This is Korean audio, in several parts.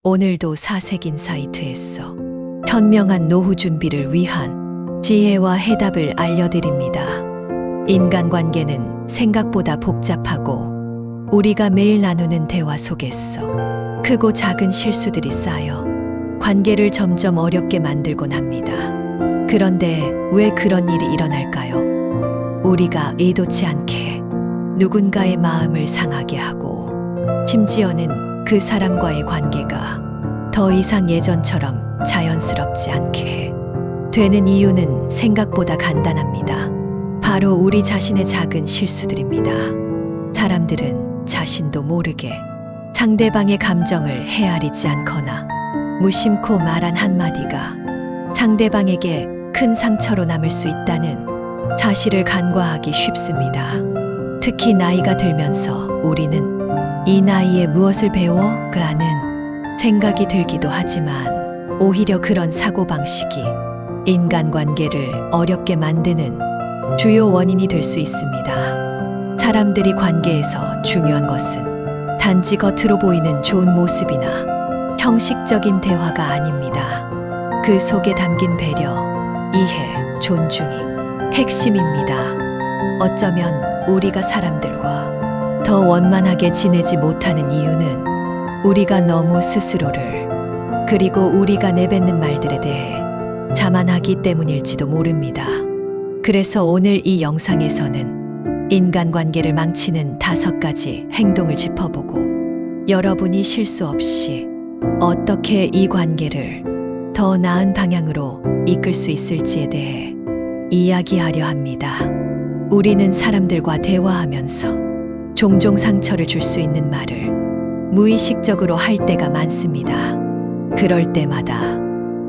오늘도 사색인 사이트에서 현명한 노후 준비를 위한 지혜와 해답을 알려드립니다. 인간관계는 생각보다 복잡하고 우리가 매일 나누는 대화 속에서 크고 작은 실수들이 쌓여 관계를 점점 어렵게 만들곤 합니다. 그런데 왜 그런 일이 일어날까요? 우리가 의도치 않게 누군가의 마음을 상하게 하고 심지어는 그 사람과의 관계가 더 이상 예전처럼 자연스럽지 않게 되는 이유는 생각보다 간단합니다. 바로 우리 자신의 작은 실수들입니다. 사람들은 자신도 모르게 상대방의 감정을 헤아리지 않거나 무심코 말한 한마디가 상대방에게 큰 상처로 남을 수 있다는 사실을 간과하기 쉽습니다. 특히 나이가 들면서 우리는 이 나이에 무엇을 배워? 라는 생각이 들기도 하지만 오히려 그런 사고방식이 인간관계를 어렵게 만드는 주요 원인이 될 수 있습니다. 사람들이 관계에서 중요한 것은 단지 겉으로 보이는 좋은 모습이나 형식적인 대화가 아닙니다. 그 속에 담긴 배려, 이해, 존중이 핵심입니다. 어쩌면 우리가 사람들과 더 원만하게 지내지 못하는 이유는 우리가 너무 스스로를 그리고 우리가 내뱉는 말들에 대해 자만하기 때문일지도 모릅니다. 그래서 오늘 이 영상에서는 인간관계를 망치는 5가지 행동을 짚어보고 여러분이 실수 없이 어떻게 이 관계를 더 나은 방향으로 이끌 수 있을지에 대해 이야기하려 합니다. 우리는 사람들과 대화하면서 종종 상처를 줄 수 있는 말을 무의식적으로 할 때가 많습니다. 그럴 때마다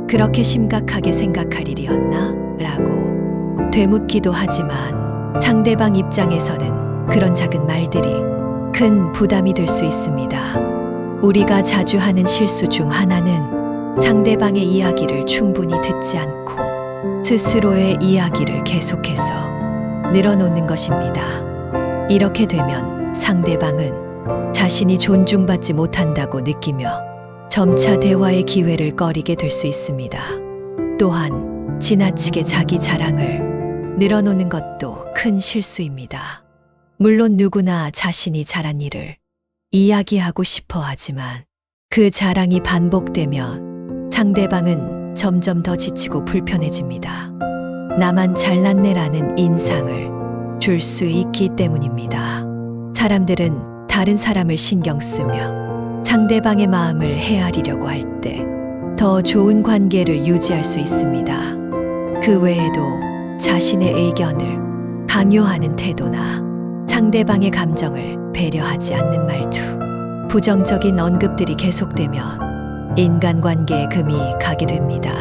그렇게 심각하게 생각할 일이었나? 라고 되묻기도 하지만 상대방 입장에서는 그런 작은 말들이 큰 부담이 될 수 있습니다. 우리가 자주 하는 실수 중 하나는 상대방의 이야기를 충분히 듣지 않고 스스로의 이야기를 계속해서 늘어놓는 것입니다. 이렇게 되면 상대방은 자신이 존중받지 못한다고 느끼며 점차 대화의 기회를 꺼리게 될 수 있습니다. 또한 지나치게 자기 자랑을 늘어놓는 것도 큰 실수입니다. 물론 누구나 자신이 잘한 일을 이야기하고 싶어 하지만 그 자랑이 반복되면 상대방은 점점 더 지치고 불편해집니다. 나만 잘났네라는 인상을 줄 수 있기 때문입니다. 사람들은 다른 사람을 신경 쓰며 상대방의 마음을 헤아리려고 할 때 더 좋은 관계를 유지할 수 있습니다. 그 외에도 자신의 의견을 강요하는 태도나 상대방의 감정을 배려하지 않는 말투, 부정적인 언급들이 계속되면 인간관계에 금이 가게 됩니다.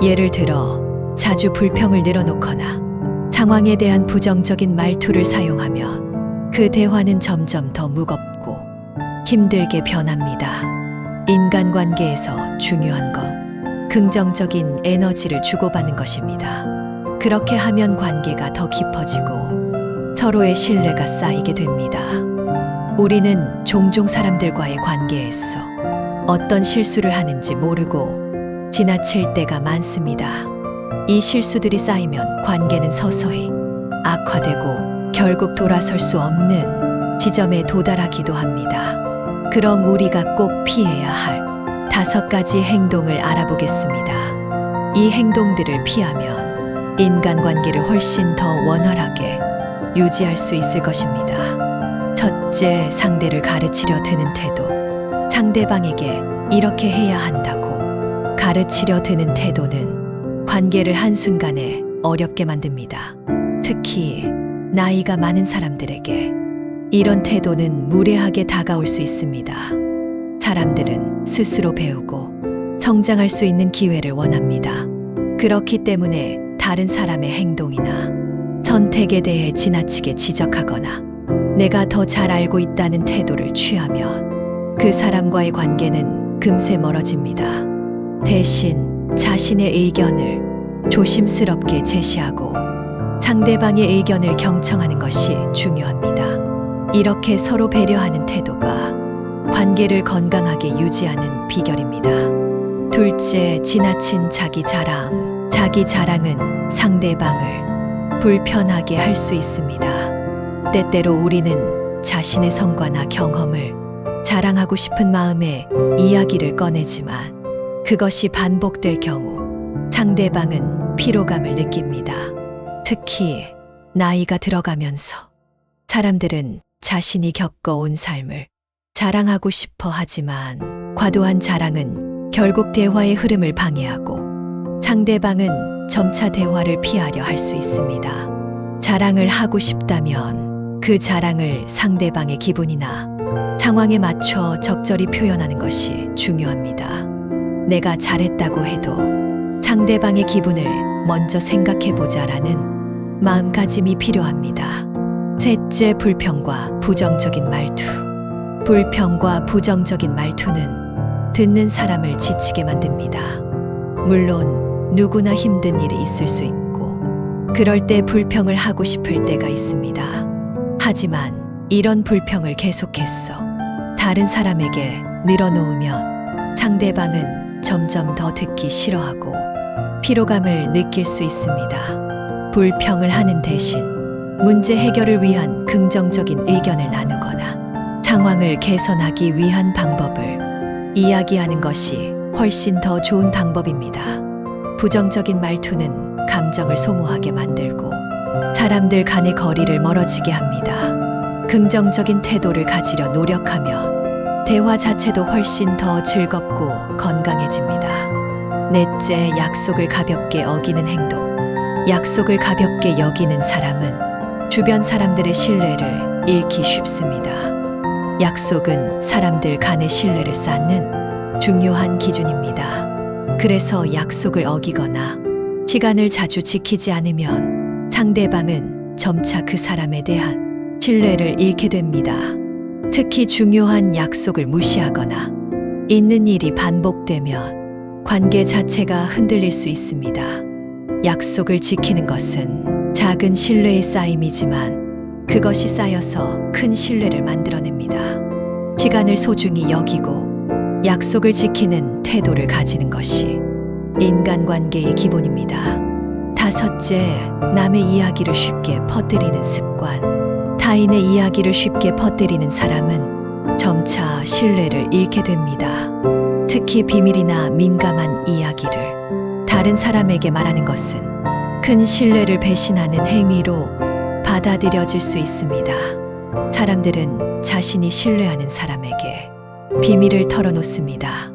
예를 들어 자주 불평을 늘어놓거나 상황에 대한 부정적인 말투를 사용하면 그 대화는 점점 더 무겁고 힘들게 변합니다. 인간관계에서 중요한 건 긍정적인 에너지를 주고받는 것입니다. 그렇게 하면 관계가 더 깊어지고 서로의 신뢰가 쌓이게 됩니다. 우리는 종종 사람들과의 관계에서 어떤 실수를 하는지 모르고 지나칠 때가 많습니다. 이 실수들이 쌓이면 관계는 서서히 악화되고 결국 돌아설 수 없는 지점에 도달하기도 합니다. 그럼 우리가 꼭 피해야 할 5가지 행동을 알아보겠습니다. 이 행동들을 피하면 인간관계를 훨씬 더 원활하게 유지할 수 있을 것입니다. 첫째, 상대를 가르치려 드는 태도. 상대방에게 이렇게 해야 한다고 가르치려 드는 태도는 관계를 한순간에 어렵게 만듭니다. 특히 나이가 많은 사람들에게 이런 태도는 무례하게 다가올 수 있습니다. 사람들은 스스로 배우고 성장할 수 있는 기회를 원합니다. 그렇기 때문에 다른 사람의 행동이나 선택에 대해 지나치게 지적하거나 내가 더 잘 알고 있다는 태도를 취하면 그 사람과의 관계는 금세 멀어집니다. 대신 자신의 의견을 조심스럽게 제시하고 상대방의 의견을 경청하는 것이 중요합니다. 이렇게 서로 배려하는 태도가 관계를 건강하게 유지하는 비결입니다. 둘째, 지나친 자기 자랑. 자기 자랑은 상대방을 불편하게 할 수 있습니다. 때때로 우리는 자신의 성과나 경험을 자랑하고 싶은 마음에 이야기를 꺼내지만 그것이 반복될 경우 상대방은 피로감을 느낍니다. 특히 나이가 들어가면서 사람들은 자신이 겪어온 삶을 자랑하고 싶어 하지만 과도한 자랑은 결국 대화의 흐름을 방해하고 상대방은 점차 대화를 피하려 할 수 있습니다. 자랑을 하고 싶다면 그 자랑을 상대방의 기분이나 상황에 맞춰 적절히 표현하는 것이 중요합니다. 내가 잘했다고 해도 상대방의 기분을 먼저 생각해보자라는 마음가짐이 필요합니다. 셋째, 불평과 부정적인 말투. 불평과 부정적인 말투는 듣는 사람을 지치게 만듭니다. 물론 누구나 힘든 일이 있을 수 있고 그럴 때 불평을 하고 싶을 때가 있습니다. 하지만 이런 불평을 계속해서 다른 사람에게 늘어놓으면 상대방은 점점 더 듣기 싫어하고 피로감을 느낄 수 있습니다. 불평을 하는 대신 문제 해결을 위한 긍정적인 의견을 나누거나 상황을 개선하기 위한 방법을 이야기하는 것이 훨씬 더 좋은 방법입니다. 부정적인 말투는 감정을 소모하게 만들고 사람들 간의 거리를 멀어지게 합니다. 긍정적인 태도를 가지려 노력하며 대화 자체도 훨씬 더 즐겁고 건강해집니다. 넷째, 약속을 가볍게 어기는 행동. 약속을 가볍게 여기는 사람은 주변 사람들의 신뢰를 잃기 쉽습니다. 약속은 사람들 간의 신뢰를 쌓는 중요한 기준입니다. 그래서 약속을 어기거나 시간을 자주 지키지 않으면 상대방은 점차 그 사람에 대한 신뢰를 잃게 됩니다. 특히 중요한 약속을 무시하거나 있는 일이 반복되면 관계 자체가 흔들릴 수 있습니다. 약속을 지키는 것은 작은 신뢰의 쌓임이지만 그것이 쌓여서 큰 신뢰를 만들어냅니다. 시간을 소중히 여기고 약속을 지키는 태도를 가지는 것이 인간관계의 기본입니다. 다섯째, 남의 이야기를 쉽게 퍼뜨리는 습관. 타인의 이야기를 쉽게 퍼뜨리는 사람은 점차 신뢰를 잃게 됩니다. 특히 비밀이나 민감한 이야기를 다른 사람에게 말하는 것은 큰 신뢰를 배신하는 행위로 받아들여질 수 있습니다. 사람들은 자신이 신뢰하는 사람에게 비밀을 털어놓습니다.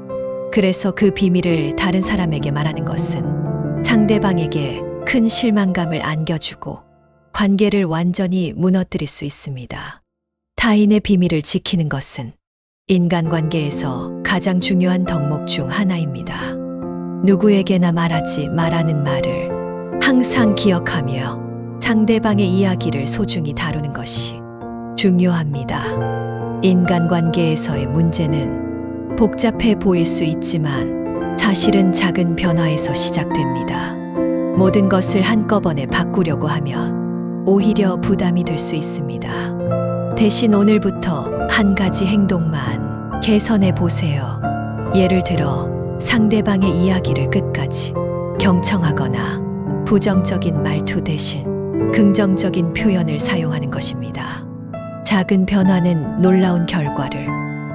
그래서 그 비밀을 다른 사람에게 말하는 것은 상대방에게 큰 실망감을 안겨주고 관계를 완전히 무너뜨릴 수 있습니다. 타인의 비밀을 지키는 것은 인간관계에서 가장 중요한 덕목 중 하나입니다. 누구에게나 말하지 말라는 말을 항상 기억하며 상대방의 이야기를 소중히 다루는 것이 중요합니다. 인간관계에서의 문제는 복잡해 보일 수 있지만 사실은 작은 변화에서 시작됩니다. 모든 것을 한꺼번에 바꾸려고 하면 오히려 부담이 될 수 있습니다. 대신 오늘부터 한 가지 행동만 개선해 보세요. 예를 들어 상대방의 이야기를 끝까지 경청하거나 부정적인 말투 대신 긍정적인 표현을 사용하는 것입니다. 작은 변화는 놀라운 결과를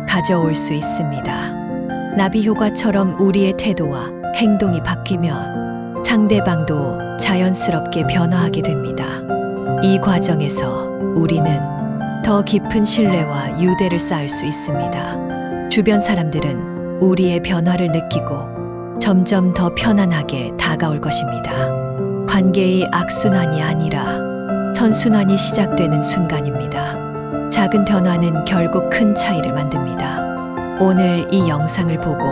가져올 수 있습니다. 나비 효과처럼 우리의 태도와 행동이 바뀌면 상대방도 자연스럽게 변화하게 됩니다. 이 과정에서 우리는 더 깊은 신뢰와 유대를 쌓을 수 있습니다. 주변 사람들은 우리의 변화를 느끼고 점점 더 편안하게 다가올 것입니다. 관계의 악순환이 아니라 선순환이 시작되는 순간입니다. 작은 변화는 결국 큰 차이를 만듭니다. 오늘 이 영상을 보고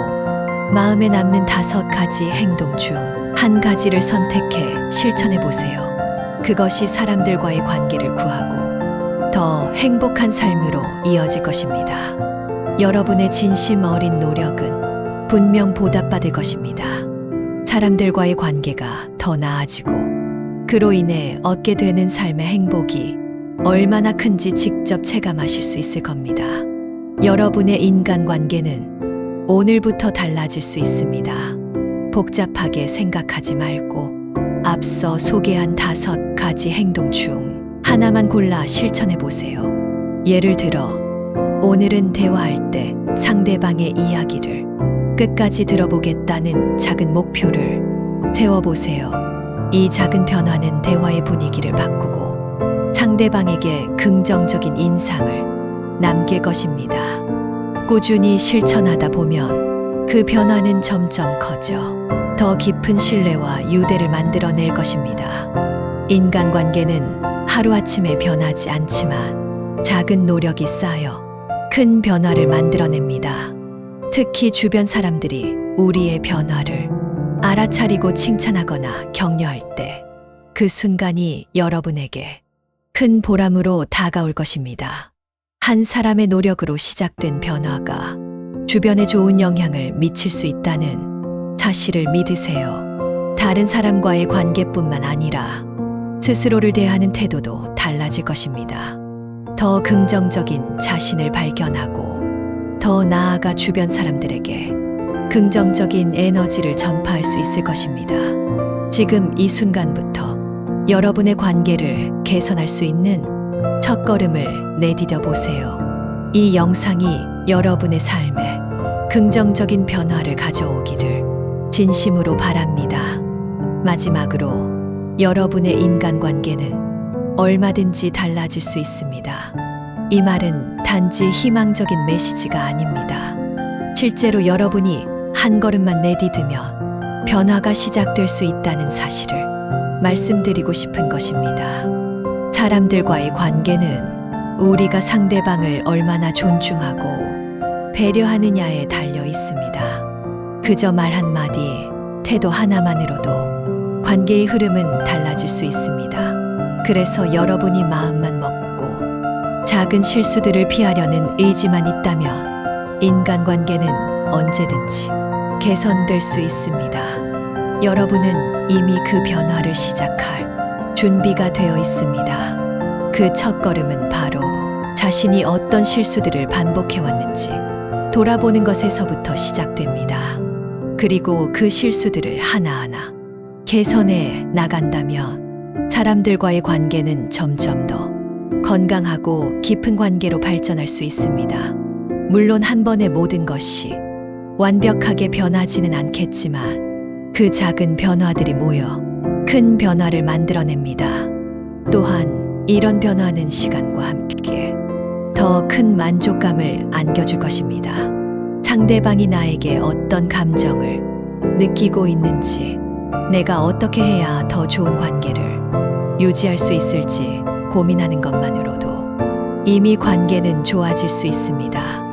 마음에 남는 5가지 행동 중 한 가지를 선택해 실천해 보세요. 그것이 사람들과의 관계를 구하고 더 행복한 삶으로 이어질 것입니다. 여러분의 진심 어린 노력은 분명 보답받을 것입니다. 사람들과의 관계가 더 나아지고 그로 인해 얻게 되는 삶의 행복이 얼마나 큰지 직접 체감하실 수 있을 겁니다. 여러분의 인간관계는 오늘부터 달라질 수 있습니다. 복잡하게 생각하지 말고 앞서 소개한 5가지 행동 중 하나만 골라 실천해 보세요. 예를 들어, 오늘은 대화할 때 상대방의 이야기를 끝까지 들어보겠다는 작은 목표를 세워보세요. 이 작은 변화는 대화의 분위기를 바꾸고 상대방에게 긍정적인 인상을 남길 것입니다. 꾸준히 실천하다 보면 그 변화는 점점 커져 더 깊은 신뢰와 유대를 만들어낼 것입니다. 인간관계는 하루아침에 변하지 않지만 작은 노력이 쌓여 큰 변화를 만들어냅니다. 특히 주변 사람들이 우리의 변화를 알아차리고 칭찬하거나 격려할 때 그 순간이 여러분에게 큰 보람으로 다가올 것입니다. 한 사람의 노력으로 시작된 변화가 주변에 좋은 영향을 미칠 수 있다는 사실을 믿으세요. 다른 사람과의 관계뿐만 아니라 스스로를 대하는 태도도 달라질 것입니다. 더 긍정적인 자신을 발견하고 더 나아가 주변 사람들에게 긍정적인 에너지를 전파할 수 있을 것입니다. 지금 이 순간부터 여러분의 관계를 개선할 수 있는 첫걸음을 내디뎌 보세요. 이 영상이 여러분의 삶에 긍정적인 변화를 가져오기를 진심으로 바랍니다. 마지막으로 여러분의 인간관계는 얼마든지 달라질 수 있습니다. 이 말은 단지 희망적인 메시지가 아닙니다. 실제로 여러분이 한 걸음만 내디디면 변화가 시작될 수 있다는 사실을 말씀드리고 싶은 것입니다. 사람들과의 관계는 우리가 상대방을 얼마나 존중하고 배려하느냐에 달려 있습니다. 그저 말 한마디, 태도 하나만으로도 관계의 흐름은 달라질 수 있습니다. 그래서 여러분이 마음만 먹고 작은 실수들을 피하려는 의지만 있다면 인간관계는 언제든지 개선될 수 있습니다. 여러분은 이미 그 변화를 시작할 준비가 되어 있습니다. 그 첫걸음은 바로 자신이 어떤 실수들을 반복해왔는지 돌아보는 것에서부터 시작됩니다. 그리고 그 실수들을 하나하나 개선해 나간다면 사람들과의 관계는 점점 더 건강하고 깊은 관계로 발전할 수 있습니다. 물론 한 번에 모든 것이 완벽하게 변하지는 않겠지만 그 작은 변화들이 모여 큰 변화를 만들어냅니다. 또한 이런 변화는 시간과 함께 더 큰 만족감을 안겨줄 것입니다. 상대방이 나에게 어떤 감정을 느끼고 있는지, 내가 어떻게 해야 더 좋은 관계를 유지할 수 있을지 고민하는 것만으로도 이미 관계는 좋아질 수 있습니다.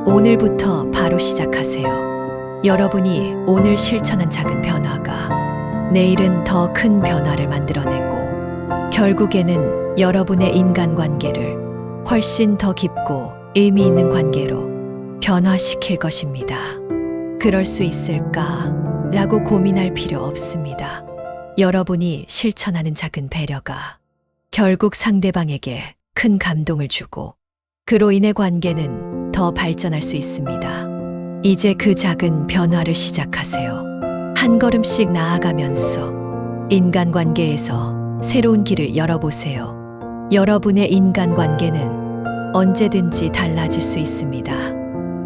오늘부터 바로 시작하세요. 여러분이 오늘 실천한 작은 변화가 내일은 더 큰 변화를 만들어내고 결국에는 여러분의 인간관계를 훨씬 더 깊고 의미 있는 관계로 변화시킬 것입니다. 그럴 수 있을까? 라고 고민할 필요 없습니다. 여러분이 실천하는 작은 배려가 결국 상대방에게 큰 감동을 주고 그로 인해 관계는 더 발전할 수 있습니다. 이제 그 작은 변화를 시작하세요. 한 걸음씩 나아가면서 인간관계에서 새로운 길을 열어보세요. 여러분의 인간관계는 언제든지 달라질 수 있습니다.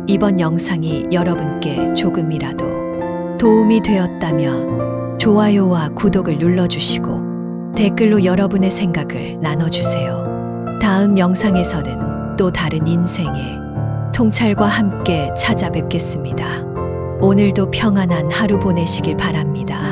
이번 영상이 여러분께 조금이라도 도움이 되었다면 좋아요와 구독을 눌러주시고 댓글로 여러분의 생각을 나눠주세요. 다음 영상에서는 또 다른 인생의 통찰과 함께 찾아뵙겠습니다. 오늘도 평안한 하루 보내시길 바랍니다.